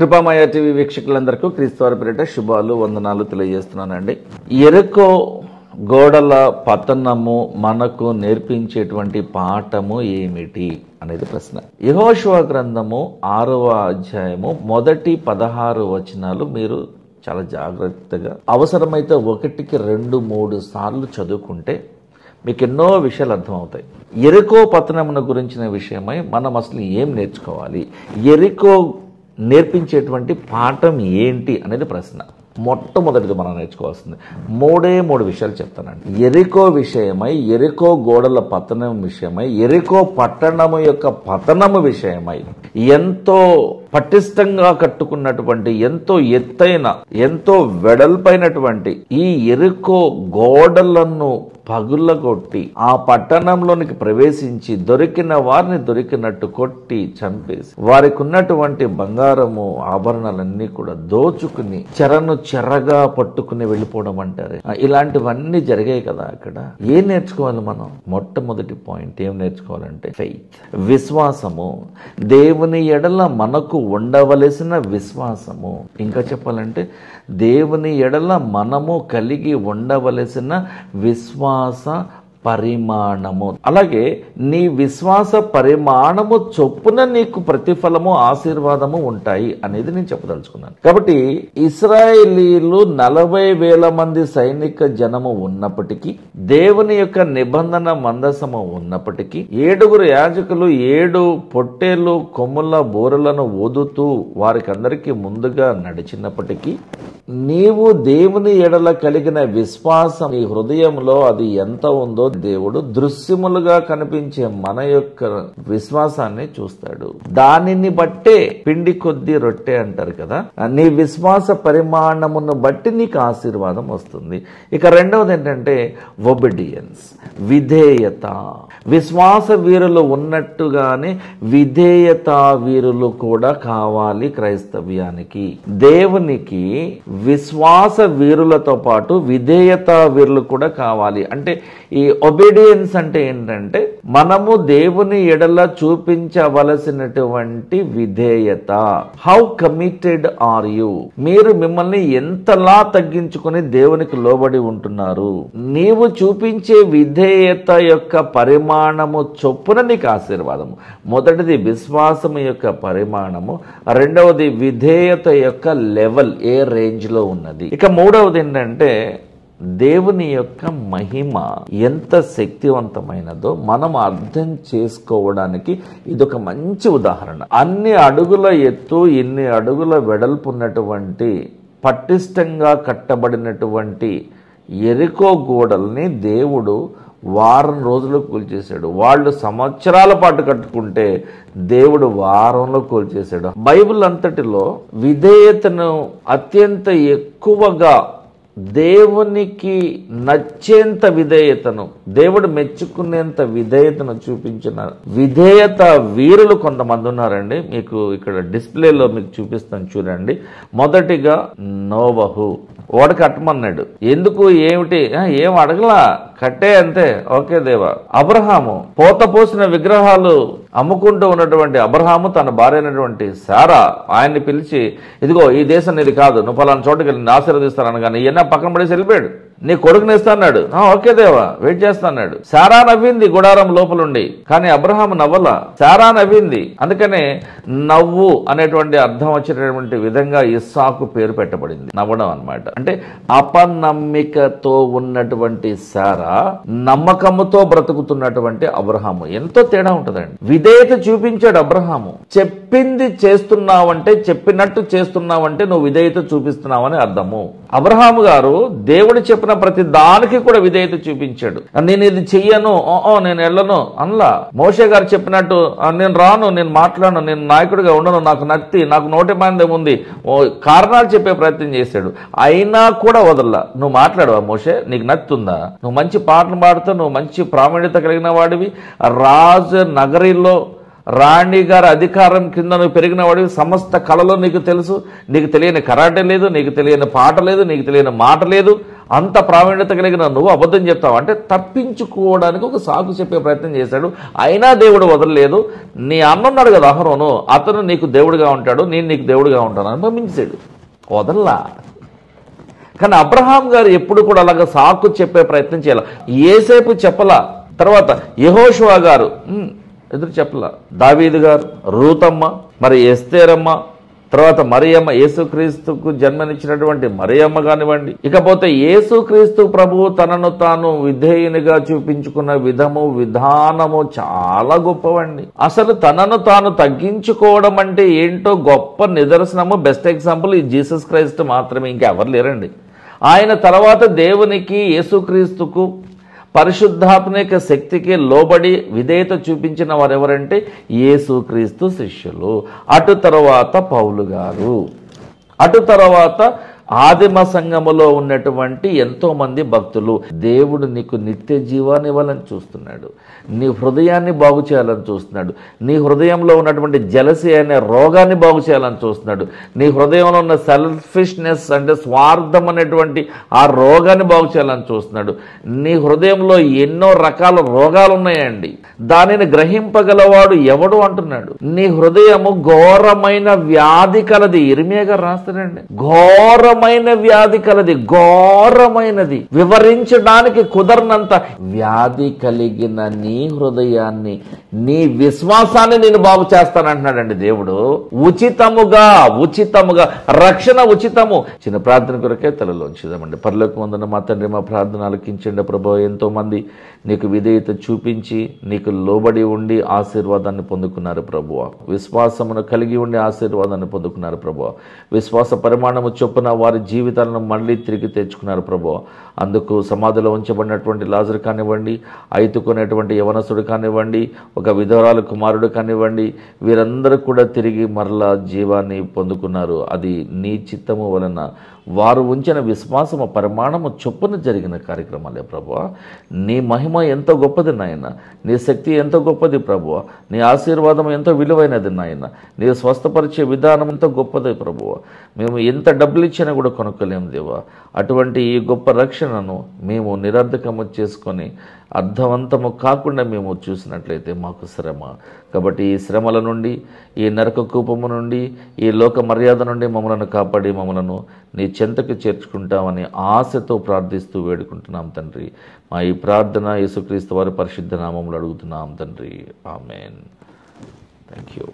కృపామయ TV వీక్షకులందరికీ క్రీస్తువారి పేరిట శుభాలు వందనాలు తెలియజేస్తున్నానండి. యెరికో గోడల పతనము మనకు నేర్పించేటువంటి పాఠము ఏమిటి అనేది ప్రశ్న. యెహోషువ గ్రంథము 6వ అధ్యాయము మొదటి 16 వచనాలు మీరు చాలా జాగ్రత్తగా అవసరమైతే 1కి 2-3 సార్లు చదువుకుంటే మీకు ఎన్నో విషయాలు అర్థమవుతాయి. యెరికో పతనమును గురించిన విషయమై మనం అసలు ఏం నేర్చుకోవాలి, యెరికో నేర్పించేటువంటి పాఠం ఏంటి అనేది ప్రశ్న. మొట్టమొదటిది మనం నేర్చుకోవాల్సింది 3 విషయాలు చెప్తానండి. యెరికో విషయమై, యెరికో గోడల పతనం విషయమై, యెరికో పట్టణము యొక్క పతనము విషయమై ఎంతో పటిష్టంగా కట్టుకున్నటువంటి, ఎంతో ఎత్తైన, ఎంతో వెడల్పైనటువంటి ఈ యెరికో గోడలను పగులగొట్టి ఆ పట్టణంలోనికి ప్రవేశించి దొరికిన వారిని దొరికినట్టు కొట్టి చంపేసి వారికి ఉన్నటువంటి బంగారము ఆభరణాలన్నీ కూడా దోచుకుని చెరగా పట్టుకుని వెళ్ళిపోవడం అంటారు. ఇలాంటివన్నీ జరిగాయి కదా. అక్కడ ఏం నేర్చుకోవాలి మనం? మొట్టమొదటి పాయింట్ ఏం నేర్చుకోవాలంటే ఫెయిత్, విశ్వాసము. దేవుని ఎడల మనకు ఉండవలసిన విశ్వాసము. ఇంకా చెప్పాలంటే దేవుని ఎడల మనము కలిగి ఉండవలసిన విశ్వాస పరిమాణము. అలాగే నీ విశ్వాస పరిమాణము చొప్పున నీకు ప్రతిఫలము, ఆశీర్వాదము ఉంటాయి అనేది నేను చెప్పదలుచుకున్నాను. కాబట్టి ఇశ్రాయేలీలు 40,000 మంది సైనిక జనము ఉన్నప్పటికీ, దేవుని యొక్క నిబంధన మందసము ఉన్నప్పటికీ, 7 యాజకులు 7 పొట్టేలు కొమ్ముల బోరలను ఊదుతూ వారికి అందరికీ ముందుగా నడిచినప్పటికీ, నీవు దేవుని ఎడల కలిగిన విశ్వాసం నీ హృదయంలో అది ఎంత ఉందో దేవుడు దృశ్యములుగా కనిపించే మన యొక్క విశ్వాసాన్ని చూస్తాడు. దానిని బట్టే పిండి కొద్ది రొట్టె అంటారు కదా. నీ విశ్వాస పరిమాణమును బట్టి నీకు ఆశీర్వాదం వస్తుంది. ఇక రెండవది ఏంటంటే ఒబిడియన్స్, విధేయత. విశ్వాస వీరులు ఉన్నట్టుగానే విధేయత వీరులు కూడా కావాలి క్రైస్తవ్యానికి. దేవునికి విశ్వాస వీరులతో పాటు విధేయత వీరులు కూడా కావాలి. అంటే ఈ ఒబీడియన్స్ అంటే ఏంటంటే మనము దేవుని ఎడల చూపించవలసినటువంటి విధేయత. How committed are you? మీరు మిమ్మల్ని ఎంతలా తగ్గించుకొని దేవునికి లోబడి ఉంటున్నారు? నీవు చూపించే విధేయత యొక్క పరిమాణము చొప్పున నీకు ఆశీర్వాదము. మొదటిది విశ్వాసము యొక్క పరిమాణము, రెండవది విధేయత యొక్క లెవెల్ ఏ రేంజ్ లో ఉన్నది. ఇక మూడవది ఏంటంటే దేవుని యొక్క మహిమ ఎంత శక్తివంతమైనదో మనం అర్థం చేసుకోవడానికి ఇదొక మంచి ఉదాహరణ. అన్ని అడుగుల ఎత్తు, ఇన్ని అడుగుల వెడల్పు ఉన్నటువంటి పటిష్టంగా కట్టబడినటువంటి యెరికో గోడల్ని దేవుడు వారం రోజులు కూల్చేశాడు. వాళ్ళు సంవత్సరాల పాటు కట్టుకుంటే దేవుడు వారంలో కూల్చేశాడు. బైబిల్ అంతటిలో విధేయతను అత్యంత ఎక్కువగా, దేవునికి నచ్చేంత విధేయతను, దేవుడు మెచ్చుకునేంత విధేయతను చూపించిన విధేయత వీరులు కొంతమంది ఉన్నారండి. మీకు ఇక్కడ డిస్ప్లేలో మీకు చూపిస్తాను చూడండి. మొదటిగా నోవహు. ఓడ కట్టమన్నాడు. ఎందుకు, ఏమిటి, ఏం అడగలా, కట్టే అంతే, ఓకే దేవా. అబ్రహాము, పోత పోసిన విగ్రహాలు అమ్ముకుంటూ ఉన్నటువంటి అబ్రహాము తన భార్య అయినటువంటి శారా ఆయన్ని పిలిచి, ఇదిగో ఈ దేశం ఇది కాదు, నువ్వు పలానా చోటుకి వెళ్ళి ఆశీర్వదిస్తాను, కానీ ఈయన పక్కన పడేసి వెళ్ళిపోయాడు. నీ కొడుకుని ఇస్తా అన్నాడు. ఓకే దేవా, వెయిట్ చేస్తా అన్నాడు. శారా నవ్వింది గుడారం లోపలుండి, కానీ అబ్రహాము నవ్వల. శారా నవ్వింది. అందుకనే నవ్వు అనేటువంటి అర్థం వచ్చేటటువంటి విధంగా ఇస్సాకు పేరు పెట్టబడింది. నవ్వడం అన్నమాట. అంటే అపనమ్మికతో ఉన్నటువంటి శారా, నమ్మకముతో బ్రతుకుతున్నటువంటి అబ్రహాము. ఎంతో తేడా ఉంటుందండి. విధేయత చూపించాడు అబ్రహాము. చెప్పింది చేస్తున్నావంటే, చెప్పినట్టు చేస్తున్నావంటే నువ్వు విధేయత చూపిస్తున్నావని అర్థము. అబ్రహాము గారు దేవుడు చెప్పిన ప్రతి దానికి కూడా విధేయత చూపించాడు. నేను ఇది చెయ్యను, నేను వెళ్ళను అనలా. మోషే గారు చెప్పినట్టు నేను రాను, నేను మాట్లాడను, నేను నాయకుడిగా ఉండను, నాకు నత్తి, నాకు నోటి మాంద్యం ఉంది, కారణాలు చెప్పే ప్రయత్నం చేశాడు. అయినా కూడా వదల్లా. నువ్వు మాట్లాడవా మోషే? నీకు నత్తి ఉందా? నువ్వు మంచి పాటలు పాడుతూ, నువ్వు మంచి ప్రావీణ్యత కలిగిన వాడివి, రాజు నగరిలో రాణి గారి అధికారం కింద నువ్వు పెరిగిన వాడివి, సమస్త కళలో నీకు తెలుసు, నీకు తెలియని కరాటే లేదు, నీకు తెలియని పాట లేదు, నీకు తెలియని మాట లేదు, అంత ప్రావీణ్యత కలిగిన నువ్వు అబద్ధం చెప్తావు అంటే తప్పించుకోవడానికి ఒక సాకు చెప్పే ప్రయత్నం చేశాడు. అయినా దేవుడు వదలలేదు. నీ అన్నన్నాడు కదా అహరోను, అతను నీకు దేవుడిగా ఉంటాడు, నేను నీకు దేవుడిగా ఉంటాను అని పంపించాడు, వదల్లా. కానీ అబ్రహాం గారు ఎప్పుడు కూడా అలాగ సాకు చెప్పే ప్రయత్నం చేయాల. ఏసేపు చెప్పలా, తర్వాత యెహోషువ గారు ఎదురు చెప్పలా, దావీదు గారు, రూతమ్మ, మరి ఎస్తేరమ్మ, తర్వాత మరియమ్మ, యేసుక్రీస్తుకు జన్మనిచ్చినటువంటి మరియమ్మ కానివ్వండి, ఇకపోతే యేసుక్రీస్తు ప్రభువు తనను తాను విధేయునిగా చూపించుకున్న విధానము చాలా గొప్పవండి. అసలు తనను తాను తగ్గించుకోవడం అంటే ఏంటో గొప్ప నిదర్శనము, బెస్ట్ ఎగ్జాంపుల్ ఈ జీసస్ క్రైస్ట్ మాత్రమే, ఇంకెవరు లేరండి. ఆయన తర్వాత దేవునికి, యేసుక్రీస్తుకు, పరిశుద్ధాత్మక శక్తికి లోబడి విధేయత చూపించిన వారెవరంటే యేసుక్రీస్తు శిష్యులు, అటు తర్వాత పౌలు గారు, అటు తర్వాత ఆదిమ సంఘములో ఉన్నటువంటి ఎంతో మంది భక్తులు. దేవుడు నీకు నిత్య జీవాన్ని ఇవ్వాలని చూస్తున్నాడు, నీ హృదయాన్ని బాగు చేయాలని చూస్తున్నాడు, నీ హృదయంలో ఉన్నటువంటి జలసి అనే రోగాన్ని బాగు చేయాలని చూస్తున్నాడు, నీ హృదయంలో ఉన్న సెల్ఫిష్నెస్ అంటే స్వార్థం అనేటువంటి ఆ రోగాన్ని బాగు చేయాలని చూస్తున్నాడు. నీ హృదయంలో ఎన్నో రకాల రోగాలు ఉన్నాయండి, దానిని గ్రహింపగలవాడు ఎవడు అంటున్నాడు. నీ హృదయము ఘోరమైన వ్యాధి కలది, ఇర్మియా గారు రాస్తాడండి, ఘోరమైన వ్యాధి కలది, ఘోరమైనది, వివరించడానికి కుదరనంత వ్యాధి కలిగిన నీ హృదయాన్ని, నీ విశ్వాసాన్ని నేను బాగు చేస్తానంటున్నాడండి దేవుడు. ఉచితముగా రక్షణ ఉచితము. చిన్న ప్రార్థన కొరకే తలలోంచుదామండి. పరలోకమందున్న మా తండ్రి, మా ప్రార్థన ఆలకించండి ప్రభువా. ఎంతో మంది నీకు విధేయత చూపించి నీకు లోబడి ఉండి ఆశీర్వాదాన్ని పొందుకున్నారు ప్రభువా. విశ్వాసమును కలిగి ఉండి ఆశీర్వాదాన్ని పొందుకున్నారు ప్రభువా. విశ్వాస పరిమాణము చొప్పున వారి జీవితాలను మళ్ళీ తిరిగి తెచ్చుకున్నారు ప్రభువా. అందుకు సమాధిలో ఉంచబడినటువంటి లాజరు కానివ్వండి, ఐతుకునేటువంటి యవనసుడు కానివ్వండి, ఒక విధవరాలు కుమారుడు కానివ్వండి, వీరందరూ కూడా తిరిగి మరలా జీవాన్ని పొందుకున్నారు. అది నీ చిత్తము వలన వారు ఉంచిన విశ్వాసము పరిమాణము చొప్పున జరిగిన కార్యక్రమాలే ప్రభువా. నీ మహిమ ఎంతో గొప్పది నాయన, నీ శక్తి ఎంతో గొప్పది ప్రభువా, నీ ఆశీర్వాదం ఎంతో విలువైనది నాయన, నీ స్వస్థపరిచే విధానం ఎంతో గొప్పది ప్రభువా. మేము ఎంత డబ్బులు ఇచ్చినా కూడా కొనుక్కోలేము దేవా. అటువంటి ఈ గొప్ప రక్షణను మేము నిరర్ధకము చేసుకొని అర్థవంతము కాకుండా మేము చూసినట్లయితే మాకు శ్రమ. కాబట్టి ఈ శ్రమల నుండి, ఈ నరక కూపము నుండి, ఈ లోక మర్యాద నుండి మమ్మలను కాపాడి మమ్మలను నీ చెంతకు చేర్చుకుంటామని ఆశతో ప్రార్థిస్తూ వేడుకుంటున్నాం తండ్రి. మా ఈ ప్రార్థన యేసుక్రీస్తు వారి పరిశుద్ధ నామములో అడుగుతున్నాం తండ్రి. ఆమెన్. Thank you.